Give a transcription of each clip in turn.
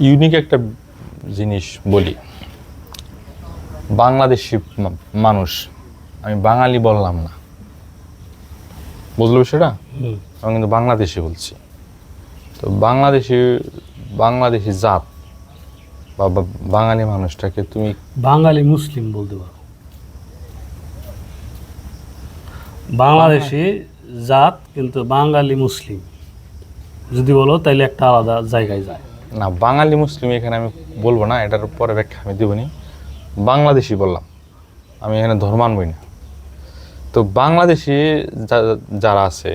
Unique একটা জিনিস বলি, বাংলাদেশি মানুষ, আমি বাঙালি বললাম না, বুঝলো বিষয়টা? আমি কিন্তু বাংলাদেশি বলছি। তো বাংলাদেশি জাত বা বাঙালি মানুষটাকে তুমি বাঙালি মুসলিম বলতে পারো। বাংলাদেশি জাত কিন্তু বাঙালি মুসলিম যদি বলো তাইলে একটা আলাদা জায়গায় যায়। না, বাঙালি মুসলিম এখানে আমি বলবো না, এটার পরে ব্যাখ্যা আমি দেবনি। বাংলাদেশি বললাম, আমি এখানে ধর্ম আনবই না। তো বাংলাদেশি যারা আছে,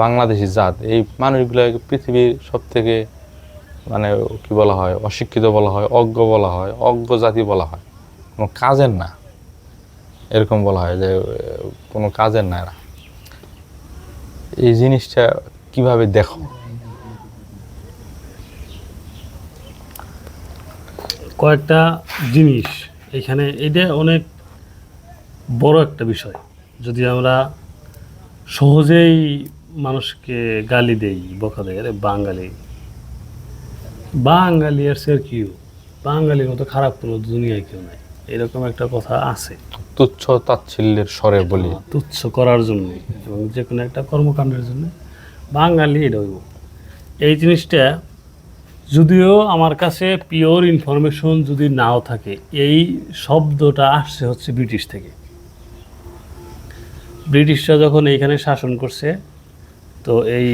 বাংলাদেশি জাত, এই মানুষগুলো পৃথিবীর সব থেকে মানে কি বলা হয়, অশিক্ষিত বলা হয়, অজ্ঞ বলা হয়, অজ্ঞ জাতি বলা হয়, কোনো কাজের না, এরকম বলা হয় যে কোনো কাজের না এরা। এই জিনিসটা কিভাবে দেখো? কয়েকটা জিনিস এখানে, এটা অনেক বড় একটা বিষয়। যদি আমরা সহজেই মানুষকে গালি দেই, বকা দেয়, আরে বাঙালি বাঙালি আর স্যার কিউ, বাঙালির মতো খারাপ কোনো দুনিয়ায় কেউ নাই, এরকম একটা কথা আছে। তুচ্ছ তাচ্ছিল্যের স্বরে বলি, তুচ্ছ করার জন্য এবং যে কোনো একটা কর্মকাণ্ডের জন্য বাঙালি এটা হইব। এই জিনিসটা যদিও আমার কাছে পিওর ইনফরমেশন যদি নাও থাকে, এই শব্দটা আসছে হচ্ছে ব্রিটিশ থেকে। ব্রিটিশরা যখন এইখানে শাসন করছে, তো এই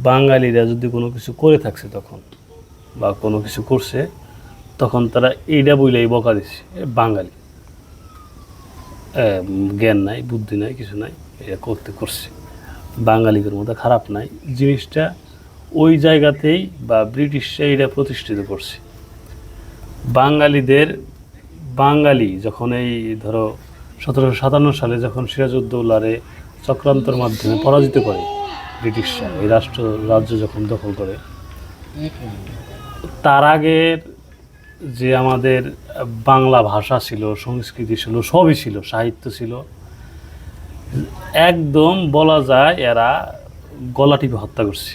বাঙালিরা যদি কোনো কিছু করে থাকছে তখন বা কোনো কিছু করছে, তখন তারা এইটা বইলেই বকা দিচ্ছে, বাঙালি জ্ঞান নাই, বুদ্ধি নাই, কিছু নাই, এটা করছে, বাঙালিদের মধ্যে খারাপ নাই। জিনিসটা ওই জায়গাতেই বা ব্রিটিশরা এটা প্রতিষ্ঠিত করছে। বাঙালি যখন এই ধরো 1757 সালে যখন সিরাজউদ্দৌলারে চক্রান্তর মাধ্যমে পরাজিত করে ব্রিটিশরা, এই রাজ্য যখন দখল করে, তার আগের যে আমাদের বাংলা ভাষা ছিল, সংস্কৃতি ছিল, সবই ছিল, সাহিত্য ছিল, একদম বলা যায় এরা গলা টিপে হত্যা করছে।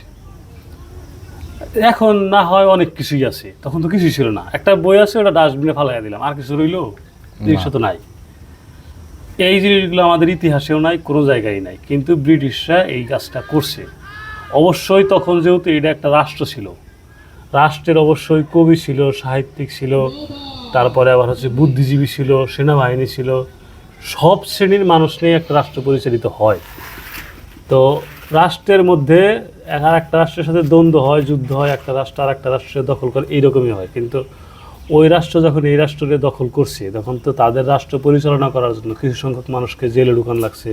এখন না হয় অনেক কিছুই আছে, তখন তো কিছুই ছিল না, একটা বই আছে ওটা ডাস্টবিনে ফালাইয়া দিলাম, আর কিছু রইল? জিনিসটা তো নাই। এই জিনিসগুলো আমাদের ইতিহাসেও নাই, কোনো জায়গায় নাই, কিন্তু ব্রিটিশরা এই কাজটা করছে। অবশ্যই তখন যেহেতু এটা একটা রাষ্ট্র ছিল, রাষ্ট্রের অবশ্যই কবি ছিল, সাহিত্যিক ছিল, তারপরে আবার হচ্ছে বুদ্ধিজীবী ছিল, সেনাবাহিনী ছিল, সব শ্রেণীর মানুষ নিয়ে একটা রাষ্ট্র পরিচালিত হয়। তো রাষ্ট্রের মধ্যে আর একটা রাষ্ট্রের সাথে দ্বন্দ্ব হয়, যুদ্ধ হয়, একটা রাষ্ট্র আর একটা রাষ্ট্রের দখল করে, এইরকমই হয়। কিন্তু ওই রাষ্ট্র যখন এই রাষ্ট্রকে দখল করছে, তখন তো তাদের রাষ্ট্র পরিচালনা করার জন্য কিছু সংখ্যক মানুষকে জেলে ঢুকানো লাগছে,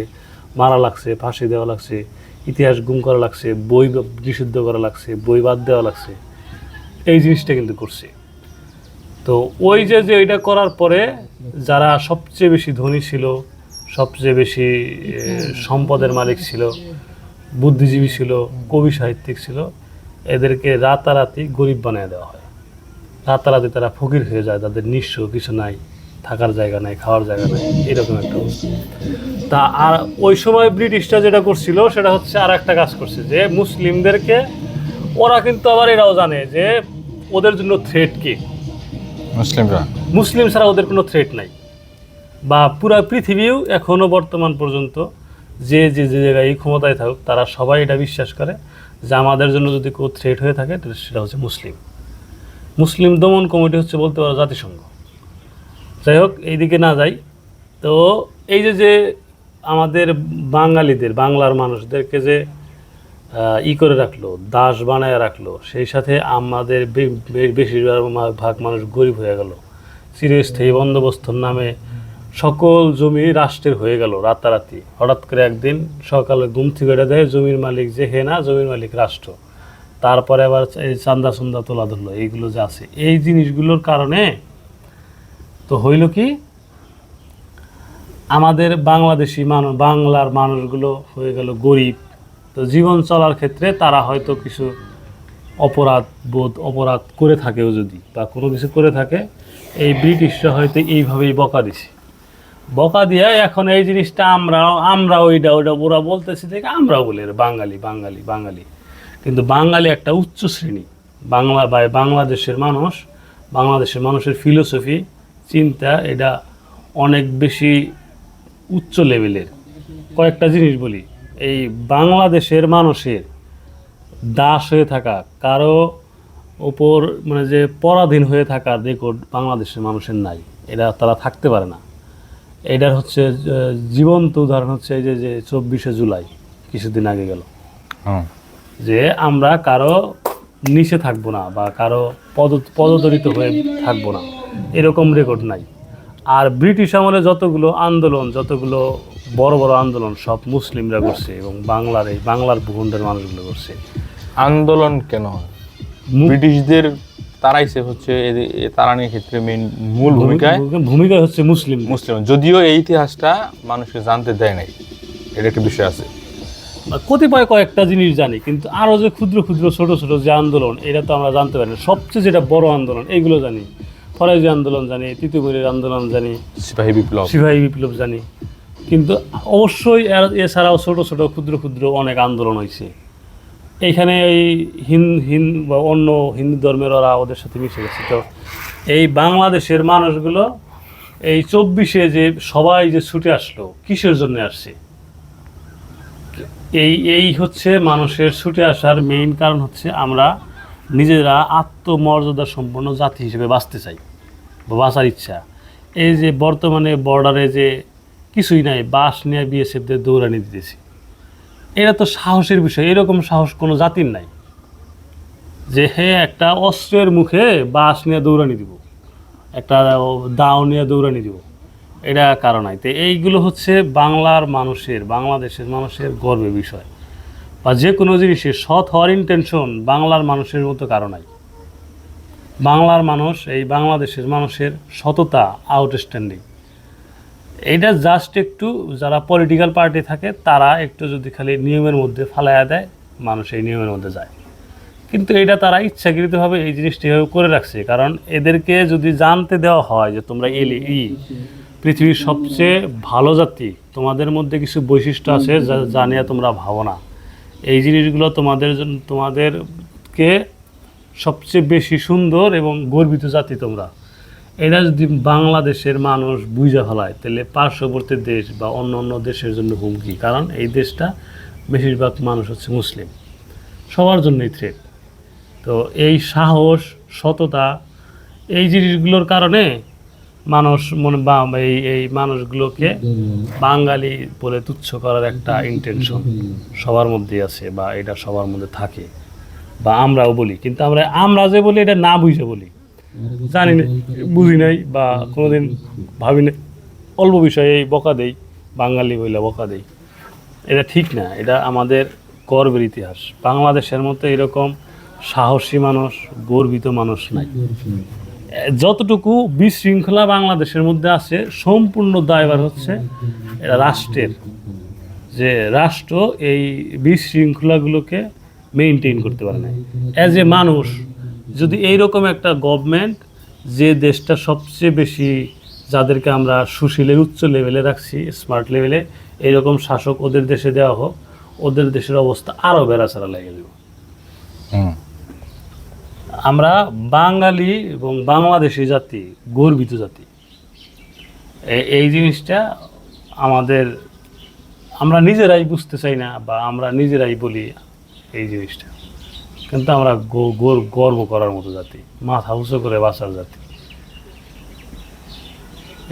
মারা লাগছে, ফাঁসি দেওয়া লাগছে, ইতিহাস গুম করা লাগছে, বই নিষিদ্ধ করা লাগছে, বই বাদ দেওয়া লাগছে, এই জিনিসটা কিন্তু করছে। তো ওই যে এটা করার পরে যারা সবচেয়ে বেশি ধনী ছিল, সবচেয়ে বেশি সম্পদের মালিক ছিল, বুদ্ধিজীবী ছিল, কবি সাহিত্যিক ছিল, এদেরকে রাতারাতি গরিব বানিয়ে দেওয়া হয়। রাতারাতি তারা ফকির হয়ে যায়, তাদের নিঃস্ব, কিছু নাই, থাকার জায়গা নাই, খাওয়ার জায়গা নাই, এরকম একটা অবস্থা। তা আর ওই সময় ব্রিটিশরা যেটা করছিল সেটা হচ্ছে আর একটা কাজ করছে, যে মুসলিমদেরকে, ওরা কিন্তু আবার এরাও জানে যে ওদের জন্য থ্রেট কি, মুসলিম ছাড়া ওদের কোনো থ্রেট নাই। বা পুরো পৃথিবীও এখনও বর্তমান পর্যন্ত যে জায়গায় ক্ষমতায় থাকুক, তারা সবাই এটা বিশ্বাস করে যে আমাদের জন্য যদি কেউ থ্রেট হয়ে থাকে সেটা হচ্ছে মুসলিম দমন কমিটি হচ্ছে বলতে পারো জাতিসংঘ। যাই হোক, এইদিকে না যাই। তো এই যে আমাদের বাঙালিদের, বাংলার মানুষদেরকে যে করে রাখলো, দাস বানায় রাখলো, সেই সাথে আমাদের বেশিরভাগ মানুষ গরিব হয়ে গেল, চিরস্থায়ী বন্দোবস্তর নামে সকল জমি রাষ্ট্রের হয়ে গেল রাতারাতি। হঠাৎ করে একদিন সকালে ঘুম থেকে দেয় জমির মালিক যে হে না, জমির মালিক রাষ্ট্র। তারপরে আবার এই চান্দা সুন্দা তোলা ধরলো, এইগুলো যে আছে, এই জিনিসগুলোর কারণে তো হইল কি, আমাদের বাংলার মানুষগুলো হয়ে গেল গরিব। তো জীবন চলার ক্ষেত্রে তারা হয়তো কিছু অপরাধ করে থাকেও যদি, বা কোনো কিছু করে থাকে, এই ব্রিটিশরা হয়তো এইভাবেই বকা দিয়ে এখন এই জিনিসটা আমরা ওইটা ওরা বলতেছি দেখে আমরাও বলি বাঙালি। কিন্তু বাঙালি একটা উচ্চ শ্রেণী, বাংলাদেশের মানুষের ফিলোসফি, চিন্তা, এটা অনেক বেশি উচ্চ লেভেলের। কয়েকটা জিনিস বলি, এই বাংলাদেশের মানুষের দাস হয়ে থাকা, কারো ওপর মানে যে পরাধীন হয়ে থাকার রেকর্ড বাংলাদেশের মানুষের নাই, এটা তারা থাকতে পারে না। এটার হচ্ছে জীবন্ত উদাহরণ হচ্ছে এই যে 24শে জুলাই কিছুদিন আগে গেল, যে আমরা কারো নিচে থাকবো না বা কারো পদদলিত হয়ে থাকবো না, এরকম রেকর্ড নাই। আর ব্রিটিশ আমলে যতগুলো বড় বড় আন্দোলন সব মুসলিমরা করছে এবং বাংলার ভূখণ্ডের মানুষগুলো করছে। আন্দোলন কেন হয়? ব্রিটিশদের তারাইছে হচ্ছে তারানির ক্ষেত্রে মূল ভূমিকা হচ্ছে মুসলিম, যদিও এই ইতিহাসটা মানুষকে জানতে দেয় নাই, এটা একটা বিষয় আছে। কতিপয় কয়েকটা জিনিস জানি, কিন্তু আরো যে ক্ষুদ্র ক্ষুদ্র ছোট ছোট যে আন্দোলন, এটা তো আমরা জানতে পারি না। সবচেয়ে যেটা বড় আন্দোলন এইগুলো জানি, ফরাজি আন্দোলন জানি, তিতুমিরের আন্দোলন জানি, সিপাহী বিপ্লব জানি, কিন্তু অবশ্যই এছাড়াও ছোট ছোট ক্ষুদ্র ক্ষুদ্র অনেক আন্দোলন হয়েছে। এইখানে এই বা অন্য হিন্দু ধর্মের ওরা ওদের সাথে মিশে গেছে। তো এই বাংলাদেশের মানুষগুলো এই 24শে যে সবাই যে ছুটে আসলো, কিসের জন্য আসছে? এই হচ্ছে মানুষের ছুটে আসার মেইন কারণ হচ্ছে আমরা নিজেরা আত্মমর্যাদা সম্পন্ন জাতি হিসেবে বাঁচতে চাই বা বাঁচার ইচ্ছা। এই যে বর্তমানে বর্ডারে যে কিছুই নাই, বাস নিয়ে বিএসএফদের দৌড়ানি দিতেছি, এটা তো সাহসের বিষয়। এরকম সাহস কোনো জাতির নাই যে একটা অস্ত্রের মুখে বাস নিয়ে দৌড়ানি দিব, একটা দাও নিয়ে দৌড়ানি দিব, এটা কারণ নাই। তো এইগুলো হচ্ছে বাংলাদেশের মানুষের গর্বের বিষয়। বা যে কোনো জিনিসের সৎ হওয়ার ইন্টেনশন বাংলার মানুষের মতো কারণ নাই। বাংলাদেশের মানুষের সততা আউটস্ট্যান্ডিং। এইটা জাস্ট একটু যারা পলিটিক্যাল পার্টি থাকে তারা একটু যদি খালি নিয়মের মধ্যে ফালাইয়া দেয়, মানুষ এই নিয়মের মধ্যে যায়। কিন্তু এটা তারা ইচ্ছাকৃতভাবে এই জিনিসটি করে রাখছে, কারণ এদেরকে যদি জানতে দেওয়া হয় যে তোমরা পৃথিবীর সবচেয়ে ভালো জাতি, তোমাদের মধ্যে কিছু বৈশিষ্ট্য আছে যা নিয়ে তোমরা ভাবো না, এই জিনিসগুলো তোমাদেরকে সবচেয়ে বেশি সুন্দর এবং গর্বিত জাতি তোমরা, এটা যদি বাংলাদেশের মানুষ বুঝে ফেলায়, তাহলে পার্শ্ববর্তী দেশ বা অন্য দেশের জন্য হুমকি। কারণ এই দেশটা বেশিরভাগ মানুষ হচ্ছে মুসলিম, সবার জন্যই থ্রেট। তো এই সাহস, সততা, এই জিনিসগুলোর কারণে মানুষ এই মানুষগুলোকে বাঙালি বলে তুচ্ছ করার একটা ইন্টেনশন সবার মধ্যেই আছে, বা এটা সবার মধ্যে থাকে, বা আমরাও বলি। কিন্তু আমরা যে বলি এটা না বুঝে বলি, জানি না, বুঝি নাই, বা কোনোদিন ভাবি না, অল্প বিষয়ে বকা দেই, বাঙালি বইলে বকা দেই। এটা ঠিক না, এটা আমাদের গর্বের ইতিহাস। বাংলাদেশের মতো এরকম সাহসী মানুষ, গর্বিত মানুষ নাই। যতটুকু বিশৃঙ্খলা বাংলাদেশের মধ্যে আছে, সম্পূর্ণ দায়ভার হচ্ছে এটা রাষ্ট্রের, যে রাষ্ট্র এই বিশৃঙ্খলাগুলোকে মেইনটেইন করতে পারে না। অ্যাজ এ মানুষ যদি এইরকম একটা গভর্নমেন্ট, যে দেশটা সবচেয়ে বেশি, যাদেরকে আমরা সুশীলের উচ্চ লেভেলে রাখছি, স্মার্ট লেভেলে, এইরকম শাসক ওদের দেশে দেওয়া হোক, ওদের দেশের অবস্থা আরও বেড়াচাড়া লেগে যাবে। আমরা বাঙালি এবং বাংলাদেশি জাতি, গর্বিত জাতি। এই জিনিসটা আমরা নিজেরাই বুঝতে চাই না, বা আমরা নিজেরাই বলি এই জিনিসটা, কিন্তু আমরা গর্ব করার মতো জাতি, মাথা উঁচু করে বাঁচার জাতি।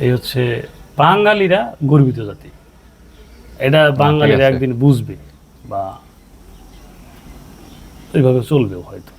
এই হচ্ছে বাঙালিরা গর্বিত জাতি। এটা বাঙালিরা একদিন বুঝবে, বা এইভাবে চলবেও হয়তো।